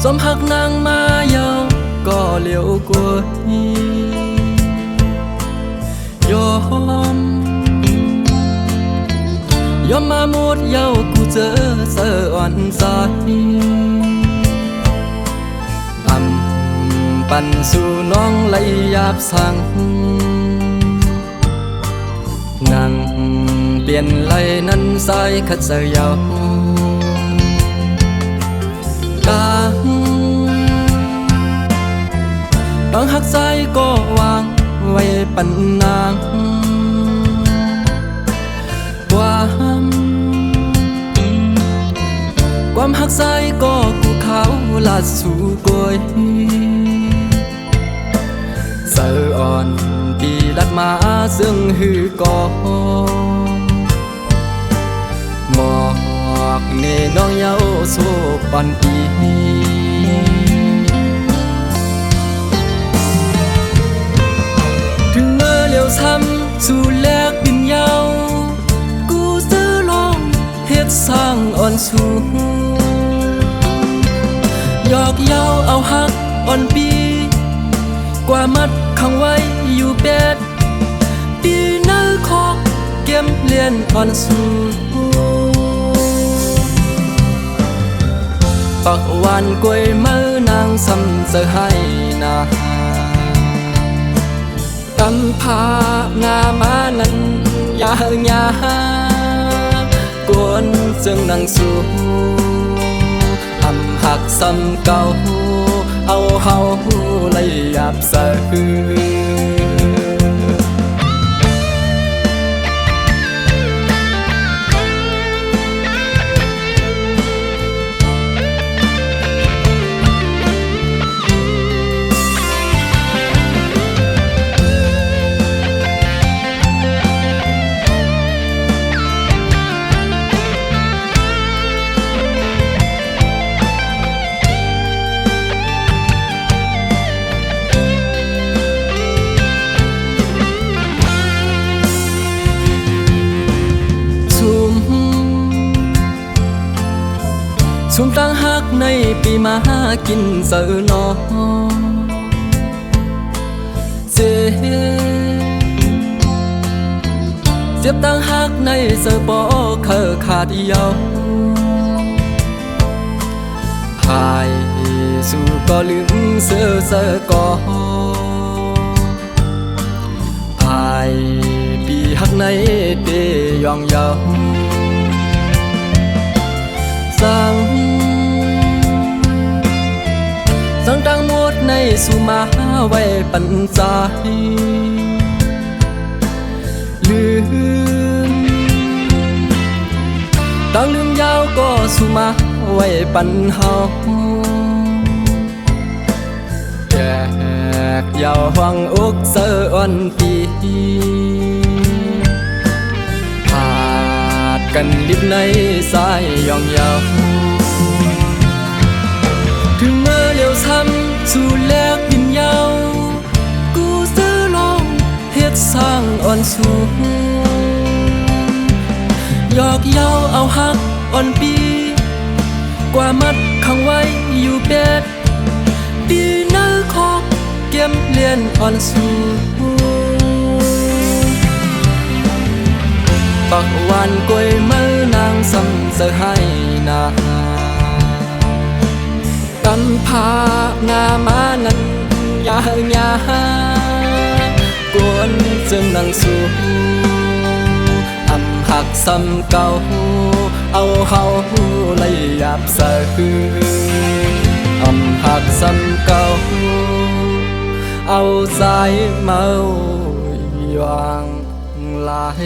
สมหักนางมาเยาก็เลี้ยวกว่ายอมมาหมดเยากูเจอเสืออ่อนใจปันสู่น้องไหลหยาบสั่งงังเปลี่ยนไหลนั้นสายขัดเสียกางต้องหักใจก็วางไว้ปันนางความหักใจก็กูเขาลาดสู่กวยเสืออ่อนปีลัดมาซึ่งหือกอหมอกเนน้องเยาโซปันปีถึงเมื่อเลี้ยวซ้ำสู่แลกบินเยากูซื้อลองเฮ็ดสร้างอ่อนสูหยอกเย้าเอาหักอ่อนปีกว่ามัดขังไว้อยู่เป็ดปีเนื้อคอกเก็มเลียนอ่อนสูปักวันกวยมือนางซ้ำเสือให้นากำพางามานั้นยากวนจึงนางสูหักซ้ำเก่าเอาเฮาเลยหยาบเสืชุ่มตั้งหักในปีมาหากินเสือนอเจ็บตั้งหักในเสือปอเคอขาดเยาหายสู่ก็ลืมเสือกอหายปีหักในเตยองเยาสั่งตั้งหมดในสุมาไว้ปัญจลืมตั้งลืมยาวก็สุมาไว้ปัญหาแยกยาวหวังอกเสืออ่อนปีกันลิบในสายยองยาวถึงเมื่อเลี้ยวซ้ำสู่แลกบินยาวกูซื้อลองเฮ็ดสร้างอ่อนสูหยอกเย้าเอาหักอ่อนปีกว่ามัดขังไว้อยู่เป็ดปีเนื้อคอกเก็มเลียนอ่อนสูปักวันกวยมือนางซ้ำเสือให้นากำพางามานั้นยากวนจึงนางสูหักซ้ำเก่าเอาเฮาเลยหยาบเสือหักซ้ำเก่าเอาใจเมายางลาย